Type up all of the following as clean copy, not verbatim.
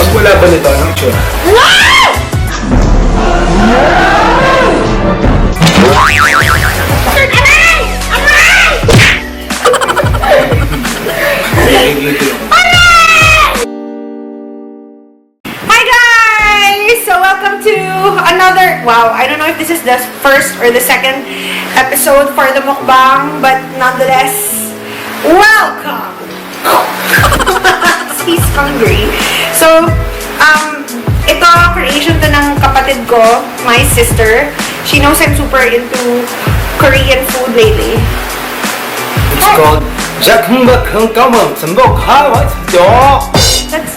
Pag wala ba nito, anong itsura? Hi guys! So welcome to another, wow, I don't know if this is the first or the second episode for the mukbang, but nonetheless, welcome! He's hungry. So, ito, creation to ng kapatid ko, my sister. She knows I'm super into Korean food lately. It's called That's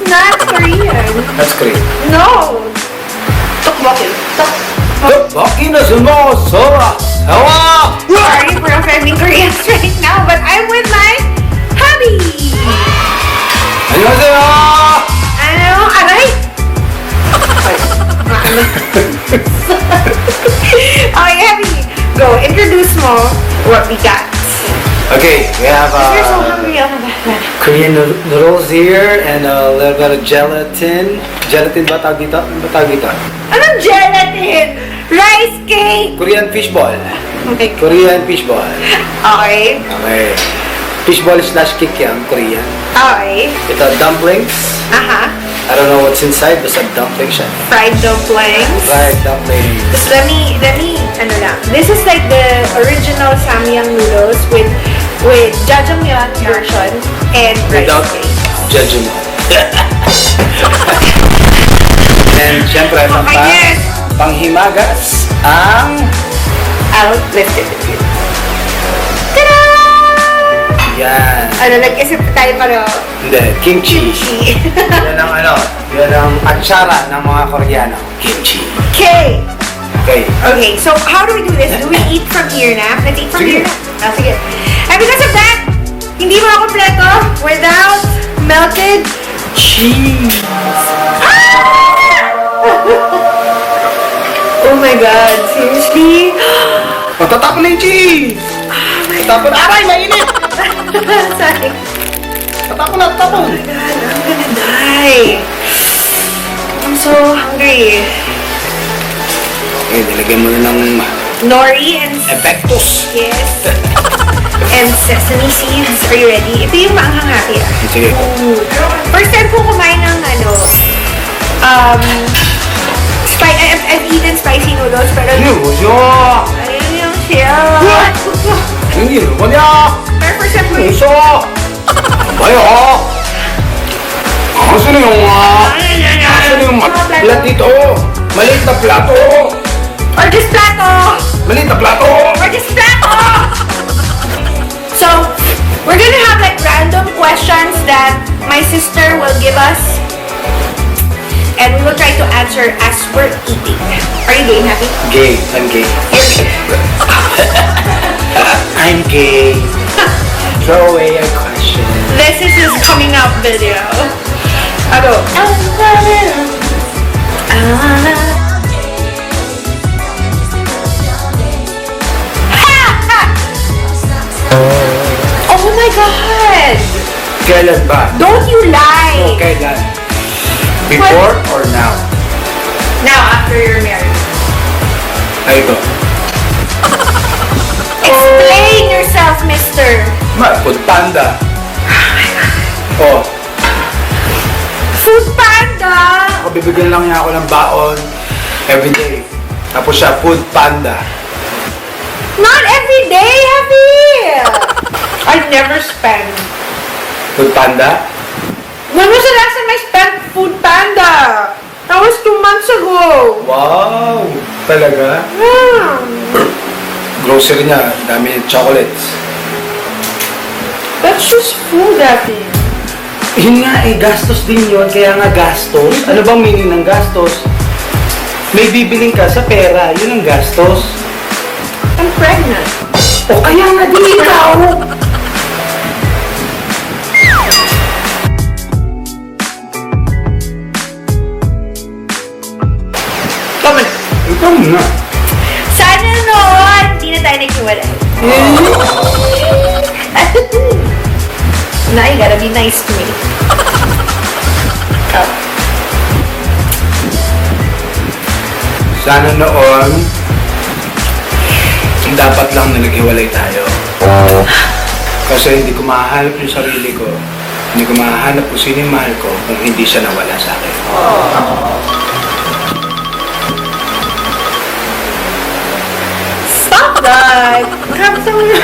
not Korean. That's Korean. No! Tteokbokki. Sorry for offending Koreans right now, but I'm with my hubby! 안녕하세요. Ano? Aray! Okay, hubby. Go, introduce mo what we got. Okay, we have You're so hungry. Oh my God. Korean noodles here and a little bit of gelatin. Gelatin ba tawag dito? Ano ba tawag dito? Anong gelatin? Rice cake! Korean fishball. Okay. Korean fishball. Okay. Okay. Fishball slash kikiam, Korean. Okay. Ito, dumplings. Aha. I don't know what's inside, basta dumpling siya. Fried dumplings. Fried dumplings. Just let me, ano lang. This is like the original samyang noodles with jjajangmyeon version and rice Without cake. judging. And syempre, yes. panghimagas ang I'll lift it with you. Ta-da! yan. Ano, nag-isip tayo pareho. Hindi, kimchi. Yan ang yan ang atsara ng mga Koreano. Kimchi. Okay. Okay. Okay, so how do we do this? Do we eat from here na? Let's eat from Sige. here na. Sige. And because of that, hindi mo ako kompleto without melted cheese. Oh my God, seriously? Patatapon na yung cheese! Tatapon na! Aray, mainit! Sorry. Tatapon na, tatapon! Oh my God, I'm gonna die. I'm so hungry. Okay, nilagyan mo na ng Nori and epektos. yes. And sesame seeds. Are you ready? Ito yung maanghang happy ah. Sige. Ooh. First time ko kumain ng I've eaten spicy noodles pero Ano mo ayun yung siya. Hindi mo niya! Pero first time ko yung Puso! Bayo! Asan yung plat dito? Maliit na plato! or just plato! Maliit na plato! Or just plato! So, we're gonna have like random questions that my sister will give us. And we will try to answer as we're eating. Are you game happy? Gay. I'm gay. You're gay. I'm gay. Throw away a question. This is his coming out video. Ano? Oh my God! Kailan ba? Don't you lie! Kailan? Before or now? Now, after you're married. Ay, ito. Explain yourself, mister. Food panda. Oh, Food panda! ako bibigyan lang niya ako ng baon everyday. Tapos siya, food panda. Not every day, Happy! I never spend. Food panda? When was the last time I spent food panda? That was 2 months ago. Wow! Talaga? Grocery niya, dami chocolates. That's just food, Happy. Yun nga eh, gastos din yun. Kaya nga gastos. Ano bang meaning ng gastos? May bibiling ka sa pera. Yun ang gastos. I'm pregnant. O kaya nga din ikaw! Come on. Ikaw na. Sana noon, hindi na tayo naghiwalay. Now you gotta be nice to me. Oh. Sana noon, dapat lang naghiwalay tayo. Kasi hindi ko mahanap yung sarili ko. Hindi ko mahanap kung sino yung mahal ko kung hindi siya nawala sa akin. Stop that! Grabe sa mga...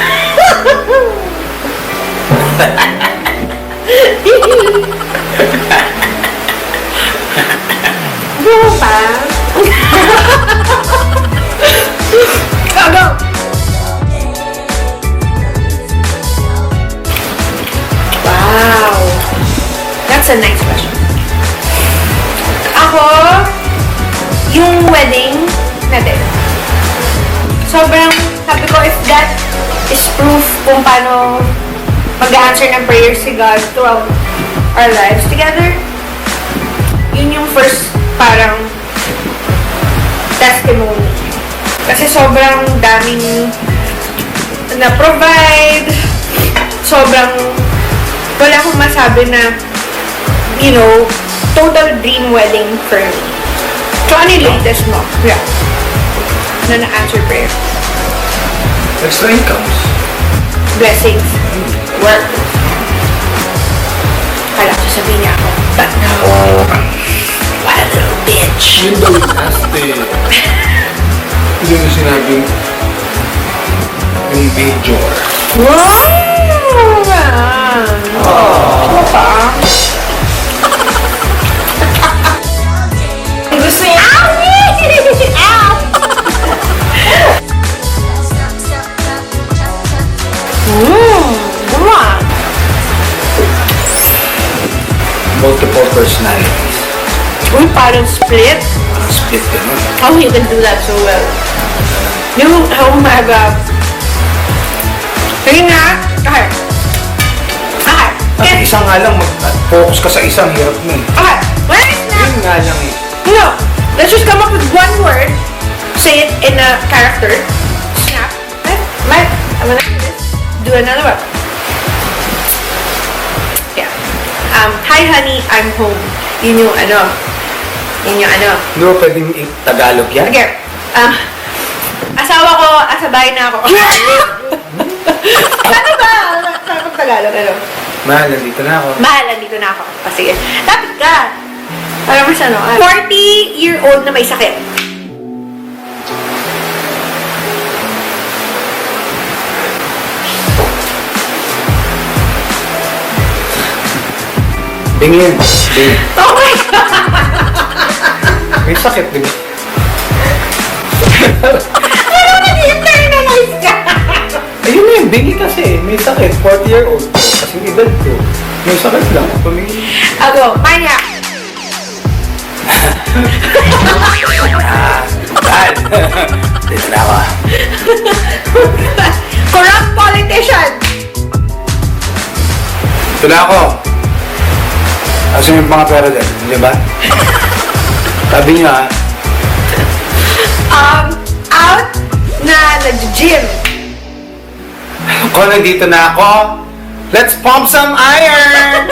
Go pa! Go! Wow! That's a nice question. Ako, yung wedding natin. Sobrang, sabi ko, if that is proof kung paano mag-answer ng prayers si God throughout our lives together, yun yung first parang testimony. Kasi sobrang daming na-provide, sobrang wala akong masabi na, you know, total dream wedding for me. So, ano yung latest mo? Yeah. Na na-answer prayer. Extra incomes. Blessings. Work. Kala ko sabihin niya ako, but no. What a little bitch. Yun daw yung aste. Yun yung sinabing yung major. Wow! Ano pa? Gusto niya. Ow! Guma! Multiple personalities. Uy, parang split. Split ka nun. How you can do that so well? Oh my God. Sige nga. Okay. Okay. Kasi isa nga lang, mag-focus ka sa isang hirap mo eh. Okay. Wait na. Yun nga lang eh. No. Let's just come up with one word. Say it in a character. Snap. I'm gonna do this. Do another one. Yeah. Hi honey, I'm home. Yun yung ano. Yun yung ano. Hindi mo pwedeng Tagalog yan? Okay. Asawa ko, asabay na ako. Ano ba? Saan kong Tagalog? Ano? Mahal, nandito na ako. Mahal, nandito na ako. O sige. Dapat ka. Para mas ano. 40-year-old na may sakit. Bingin. Bingin. Oh my God! May sakit, di ba? Ano na internalize ka? Ayun na yun, bingi kasi. May sakit, 40-year-old. Kasing edad ko. May sakit lang. Pamingin. Ako, maya. Dad! Dito na ako. Corrupt politician. Ito na ako. Kasi may mga pera dyan, di ba? Sabi niya, Out na nag-gym. kung nandito na ako, let's pump some iron!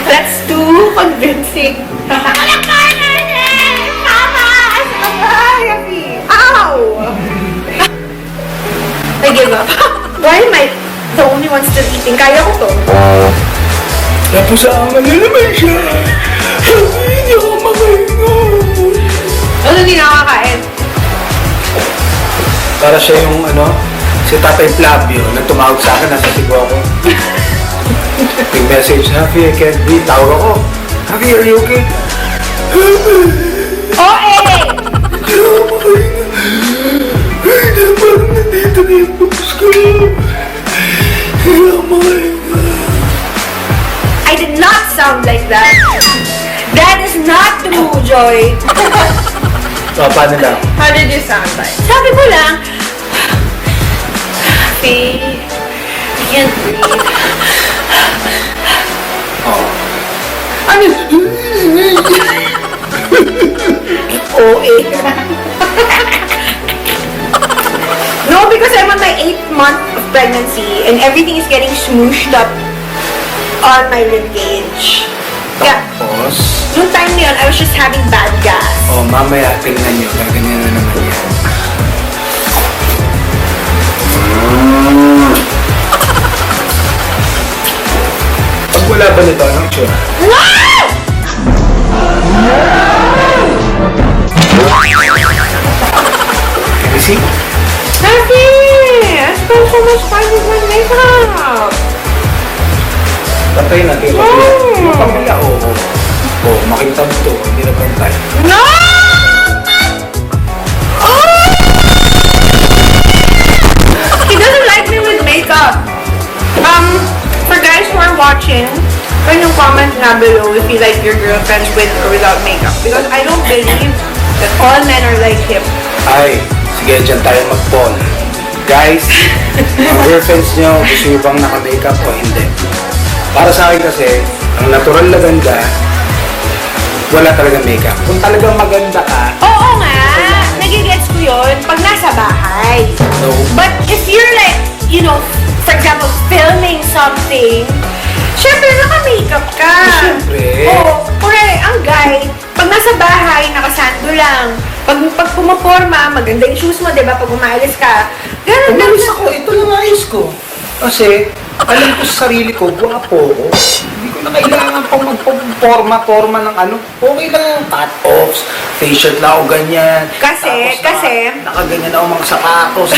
That's too convincing. Walang partner eh! Tama! Ay, ow! I give up. Why am I the only one still eating? Kaya ko to. Tapos ang ano naman siya. Hindi ako makahinga. Ano hindi nakakain? Para siya yung ano, si Tatay Flavio na tumawag sa akin, nasa Cebu ako. Yung message, Happy, I can't breathe. Tawag ako, Happy, are you okay? OA! Hindi ako makahinga. Hindi, parang nandito na yung bubos ko. Hindi ako makahinga. I did not sound like that. That is not true, Joy. Paano lang? How did you sound like? Sabi ko lang, Happy, I can't breathe. Oo. Ano? OA. No, because I'm on my 8th month of pregnancy and everything is getting smooshed up on my ribcage. Yeah. Tapos, Noong time na yun, I was just having bad gas. mamaya, tingnan nyo. Ganyan na naman yan. Pag wala ba nito, anong tsura? Wow! Can you see? Happy! I spent so much time with my makeup. Patay natin. Wow! Yung kabila, oo. Makita mo ito. Hindi na pantay. No! Oh! He doesn't like me with makeup. For guys who are watching, can you comment na below if you like your girlfriends with or without makeup? Because I don't believe that all men are like him. Ay, sige, dyan tayo mag-poll. Guys, mga girlfriends nyo, gusto nyo bang naka-makeup o hindi? Para sa akin kasi, ang natural na ganda, wala talaga makeup. Kung talagang maganda ka, Oo nga, nagigets ko yun pag nasa bahay. no. But if you're like, you know, for example, filming something, syempre naka-makeup ka. Syempre. Oo, correct. Ang guy, pag nasa bahay, nakasando lang. Pag pumaporma, maganda yung shoes mo, di ba? Pag umaalis ka, ganun lang. Umalis ako, ito lang ayos ko. Kasi, alam ko sa sarili ko, guwapo ko. Hindi ko na kailangan pang magpaporma-porma ng ano. Okay lang yung cut-offs, t-shirt lang ako ganyan. Kasi, nakaganyan ako mga sapatos.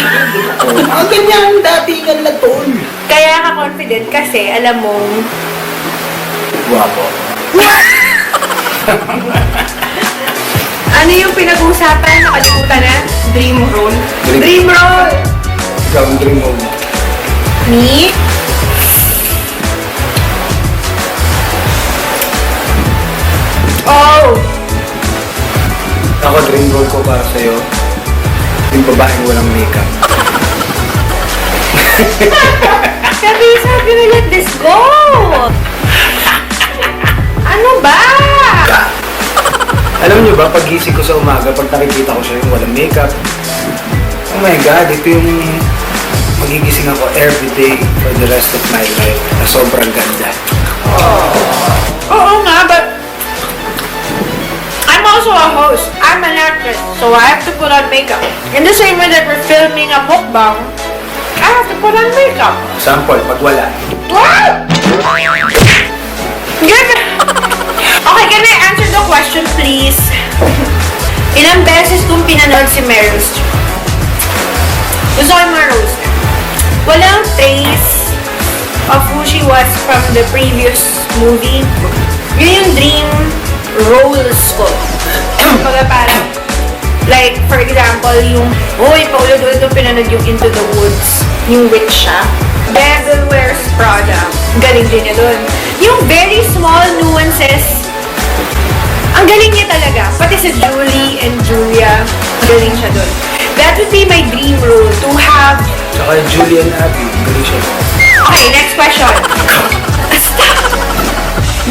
Mga ganyan, datingan na tol. kaya ka confident kasi, alam mong, Guwapo. ano yung pinag-uusapan? Nakalimutan na? Dream role. Dream- Dream role! Ikaw ang dream mo. Me? Oh! Ako, dream role ko para sa'yo. Yung babaeng walang makeup. Sabi na let this go! Ano ba? Alam niyo ba, pag gising ko sa umaga, pag nakikita ko siya yung walang makeup, oh my God, ito yung magigising ako everyday for the rest of my life na sobrang ganda. Oo nga, but I'm also a host. I'm an actress, so I have to put on makeup. In the same way that we're filming a mukbang, I have to put on makeup. Sample, pag wala. Wow! Okay, can I answer the question, please? Ilang beses kong pinanood si Meryl Streep? Gusto ko yung ma-roast. Walang trace of who she was from the previous movie. Yun yung dream roles ko. Kumbaga parang, like, for example, yung, paulit-ulit ko pinanood yung Into the Woods, yung witch siya. Devil Wears Prada. Galing din niya dun. Yung very small nuances, ang galing niya talaga. Pati si Julie and Julia, galing siya dun. That would be my dream role, to have... Tsaka Julian Abby, galing siya. Okay, next question. Stop!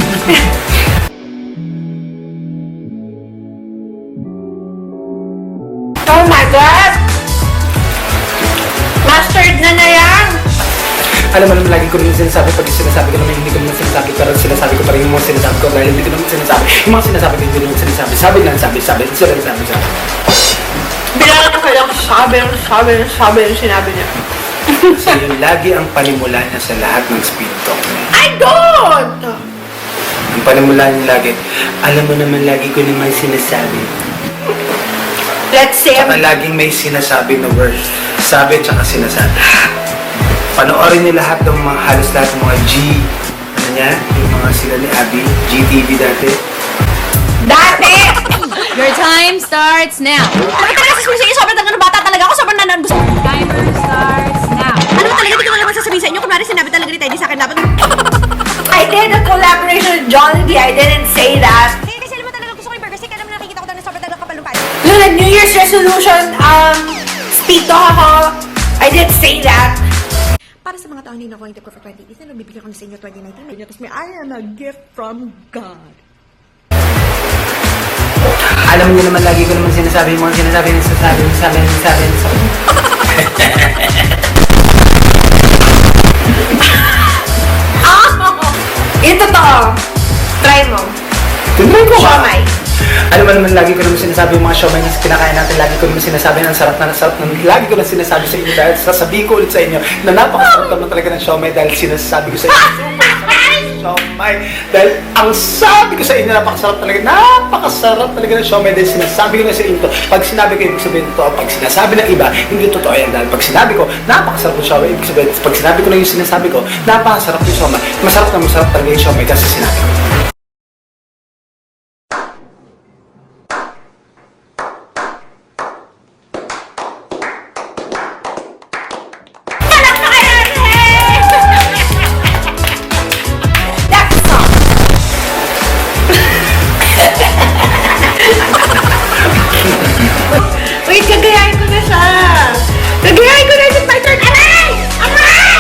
Oh my God! Mastered na yan! Alam mo naman, lagi ko rin sinasabi, pag sinasabi ko naman, hindi ko naman sinasabi, pero sinasabi ko pa rin yung mga sinasabi ko, dahil hindi ko naman sinasabi. Yung mga sinasabi ko, hindi ko naman sinasabi. Sabi lang, sabi. Bilangan ko lang, sabi yung sinabi niya. Kasi yun lagi ang panimula niya sa lahat ng speed talk niya. I don't! Ang panimula niya lagi, alam mo naman, lagi ko naman sinasabi. Let's say, Saka laging may sinasabi na word. Sabi tsaka sinasabi. Panoorin niyo lahat ng mga, halos lahat ng mga ano niya, yung mga sila ni Abby, GeeTv dati. dati! Your time starts now. Ano talaga sasabihin sa inyo? Sobrang talaga bata talaga ako. Sobrang nanan gusto. Timer starts now. Ano talaga? Hindi ko na naman sasabihin sa inyo. Kunwari sinabi talaga ni Teddy sa akin dapat. I did a collaboration with Jollibee. I didn't say that. Kasi alam mo talaga gusto ko yung burger steak. Alam mo nakikita ko talaga sobrang talaga kapalumpan. Nung New Year's resolution, speed talk ako. I did say that. Para sa mga taong hindi nakuha yung tip ko for 2018 na nagbibigay ko na sa inyo 2019. Tapos may I am a gift from God. Alam niyo naman, lagi ko naman sinasabi yung mga sinasabi. Yung totoo. Try mo. naman, lagi ko naman sinasabi yung mga siomay na kinakain natin, lagi ko naman sinasabi na ang sarap na sarap. Lagi ko lang sinasabi sa inyo dahil sasabihin ko ulit sa inyo na napakasarap naman talaga ng siomay dahil sinasabi ko sa inyo, super sarap ng siomay. Dahil ang sabi ko sa inyo, napakasarap talaga ng siomay dahil sinasabi ko na sa inyo to. Pag sinabi ko, ibig sabihin ito. Pag sinasabi ng iba, hindi totoo yan. Dahil pag sinabi ko, napakasarap ng siomay, ibig sabihin, pag sinabi ko na yung sinasabi ko, napakasarap ng siomay. Masarap talaga yung siomay kasi sinabi ko. Wait, gagayahin ko na siya. Gagayahin ko na siya. My turn. Aray! Aray!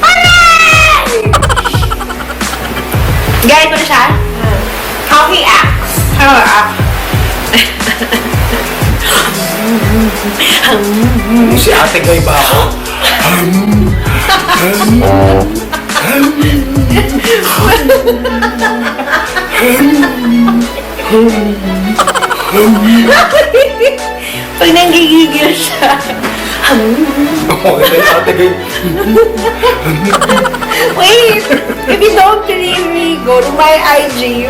Aray! Gayahin ko na siya. How he acts. How he acts. Si ate gay ba ako? Pag nanggigigil siya. Ate gay. Wait! If you don't believe me, go to my IG.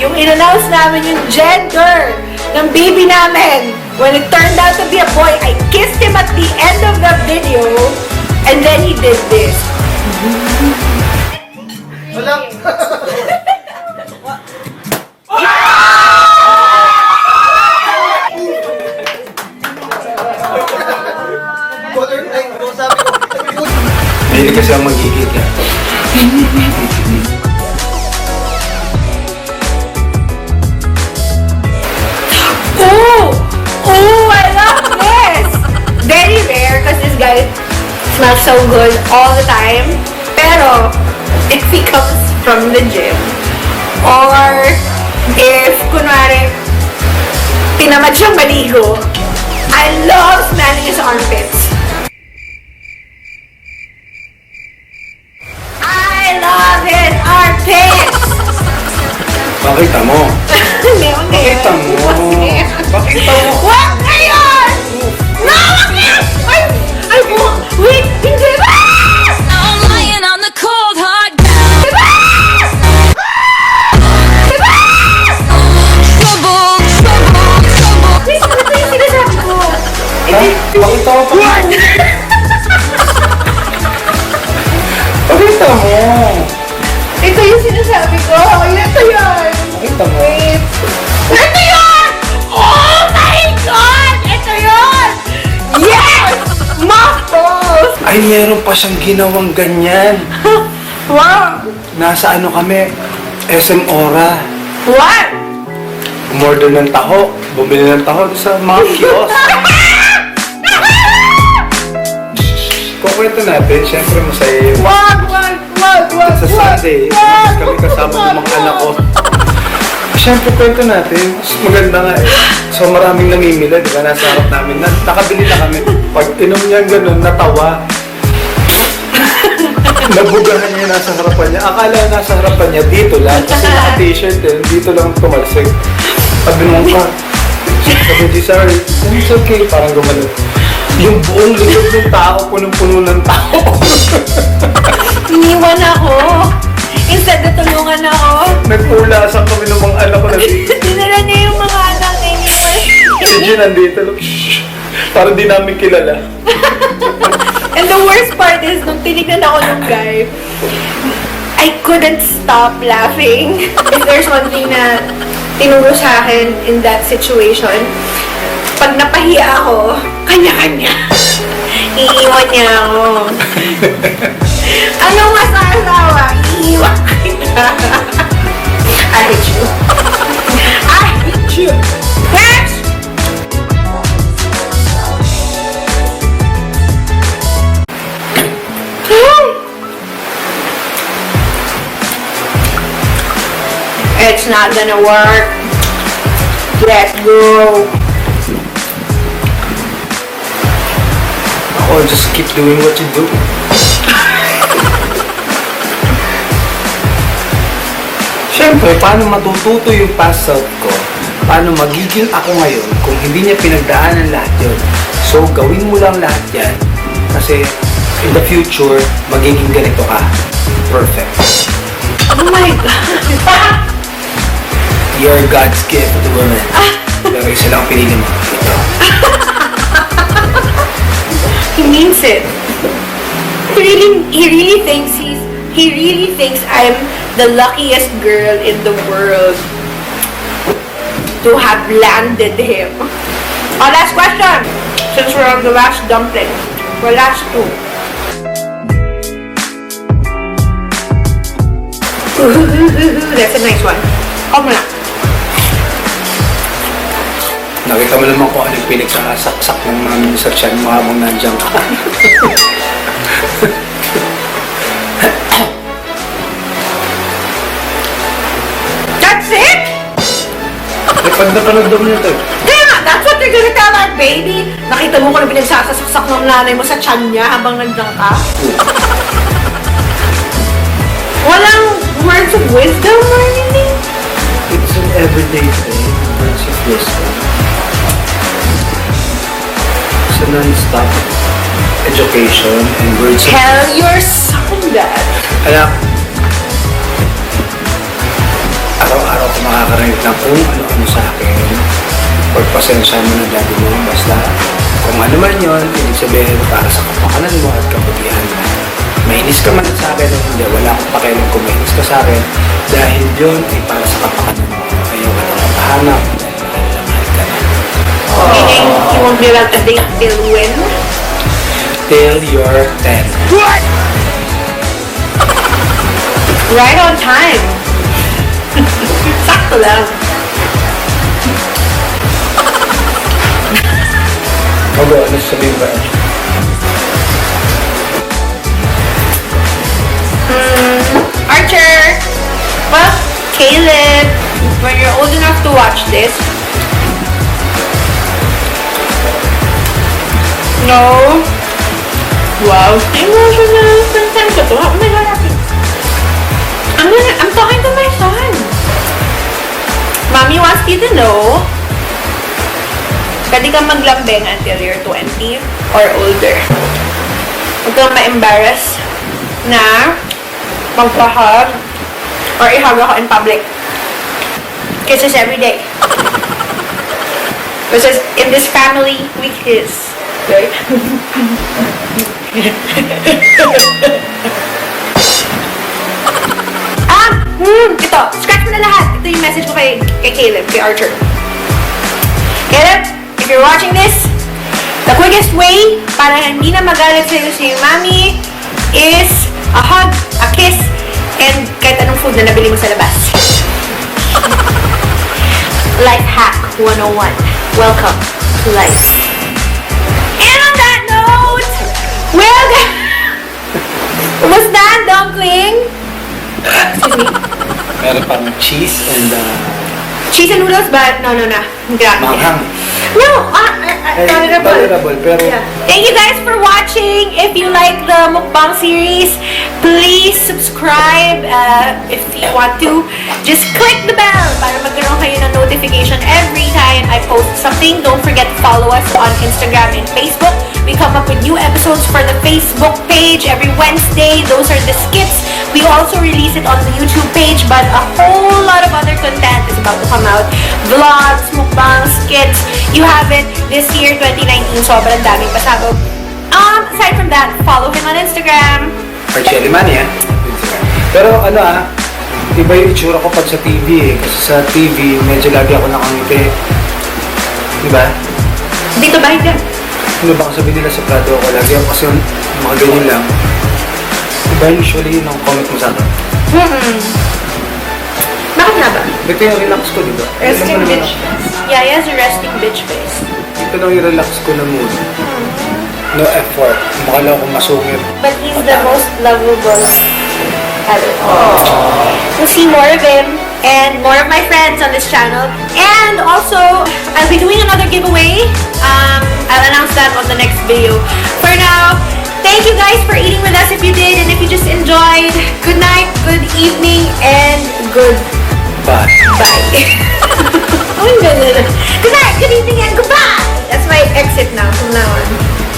Yung in-announce namin yung gender ng baby namin. When it turned out to be a boy, I kissed him at the end of the video. And then he did this. Wala. Hindi kasi ang magigit yan. Oh! Oh, I love this! Very rare because this guy smells so good all the time. Pero, if he comes from the gym, or if, kunwari, tinamad siyang maligo, I love smelling his armpits. I love his armpits! Pakita mo. Meron ngayon. Pakita mo. Pakita mo. Wag ngayon! No, wag ngayon! Ay, wait, hindi ba? I'm lying on the cold hard ground. Trouble, trouble, trouble. Wait, ano ba yung sinasabi ko? Pakita mo. Pakita mo. Ito yung sinasabi ko. Ito yun. Pakita mo. Wait. Ito yun! Oh my God! Ito yun! Yes! Muffles! Ay, meron pa siyang ginawang ganyan. Wow! Nasa ano kami? SM Ora. What? Umorder ng taho. Bumili ng taho sa mga kiosk. Kukwento natin, syempre masaya yun. Wag! Sa Sunday, mas kami kasama ng mga anak ko. Siyempre, kwento natin. Mas maganda nga eh. So, maraming namimila, di ba? Nasa harap namin. Nakabili na kami. Pag inom niya ganun, natawa. Nabugahan niya nasa harapan niya. Akala nasa harapan niya, dito lang. Kasi naka-t-shirt eh. Dito lang tumalsik. Sabi nung ka. Sabi di, sorry. It's okay. Parang gumano. Yung buong likod ng tao, punong-puno ng tao. Iniwan ako. Instead na tulungan ako. Nagpulasan kami ng mga anak ko na dito. Dinala niya yung mga anak na iniwan. Si Jean nandito. Parang di namin kilala. And the worst part is, nung tinignan ako ng guy, I couldn't stop laughing. If there's one thing na tinuro sa akin in that situation, pag napahiya ako, kanya-kanya. Iiwan niya ako. Anong masasawa? Iiwan kita. I hate you. I hate you. Next! It's not gonna work. Let's go. Or just keep doing what you do. Siyempre, paano matututo yung past self ko? Paano magiging ako ngayon kung hindi niya pinagdaanan lahat yun? So, gawin mo lang lahat yan. Kasi, in the future, magiging ganito ka. Perfect. Oh my God. You're God's gift to women. Pero isa lang pinili mo. Ito. He means it. He really thinks I'm the luckiest girl in the world to have landed him. Oh, last question. Since we're on the last dumpling. Well, last two. That's a nice one. Oh, muna. Nakita mo naman kung ano yung pinagsaksak ng mami sa tiyan mo habang nandiyan ka. That's it? Eh, pag napanood daw mo nito. Kaya nga, that's what you're gonna tell our baby. Nakita mo kung ano pinagsasaksak ng nanay mo sa tiyan niya habang nandiyan ka? Walang words of wisdom or anything? It's an everyday thing. Words of wisdom. It's a non-stop education and words of Tell your son that. Kaya, araw-araw ko makakarinig ng kung ano-ano sa akin. Pagpasensya mo na daddy mo. Basta, kung ano man yun, ibig sabihin para sa kapakanan mo at kabutihan mo. Mainis ka man sa akin o hindi, wala akong pakialam kung mainis ka sa akin dahil yun ay para sa kapakanan mo. Ayaw ka na mapahanap dahil mahal ka na. Meaning, you won't be allowed to date till when? Till you're 10. What? Right on time. Sakto lang. Ogo, ano sabihin ba? Archer! Well, Caleb, when you're old enough to watch this, no. Wow. Emotional. Sometimes ko to. Oh my God, Happy. I'm talking to my son. Mommy wants you to know, pwede kang maglambing until you're 20 or older. Huwag kang ma-embarrass na magpahag or ihag ako in public. Kisses every day. Because in this family, we kiss. Right? Ito. Scratch mo na lahat. Ito yung message ko kay Caleb, kay Archer. Caleb, if you're watching this, the quickest way para hindi na magalit sa'yo si Mami is a hug, a kiss, and kahit anong food na nabili mo sa labas. Life hack 101. Welcome to life. And on that note, well, was that dumpling? Excuse me. Meron pang cheese and Cheese and noodles, but no. Grabe. manghang. No, tolerable. Tolerable, pero Yeah. Thank you guys for watching. If you like the mukbang series, please subscribe. If you want to, just click the bell para magkaroon kayo ng notification every time I post something. Don't forget to follow us on Instagram and Facebook. We come up with new episodes for the Facebook page every Wednesday. Those are the skits. We also release it on the YouTube page, but a whole lot of other content is about to come out. Vlogs, mukbang, skits. You have it this year, 2019. Sobrang daming pasabog. Aside from that, follow him on Instagram. Archie Alemania. Pero iba yung itsura ko pag sa TV eh. Kasi sa TV, medyo lagi ako nakangiti. Diba? Dito ba ito? Ano baka sabihin nila sa plato ako lagi ako kasi mga ganyan lang. Diba usually yun ang comment mo sa akin? Bakit nga ba? Ito yung relax ko, diba? Resting Alam mo naman bitch. Yeah, he has a resting bitch face. Ito lang yung relax ko na mood. No effort. Makalaw kong masungit. But he's the most lovable ever. You'll see more of him and more of my friends on this channel. And also, I'll be doing another giveaway. I'll announce that on the next video. For now, thank you guys for eating with us if you did, and if you just enjoyed. Good night, good evening, and good Bye. Oh, good evening and goodbye. That's my exit now from now on.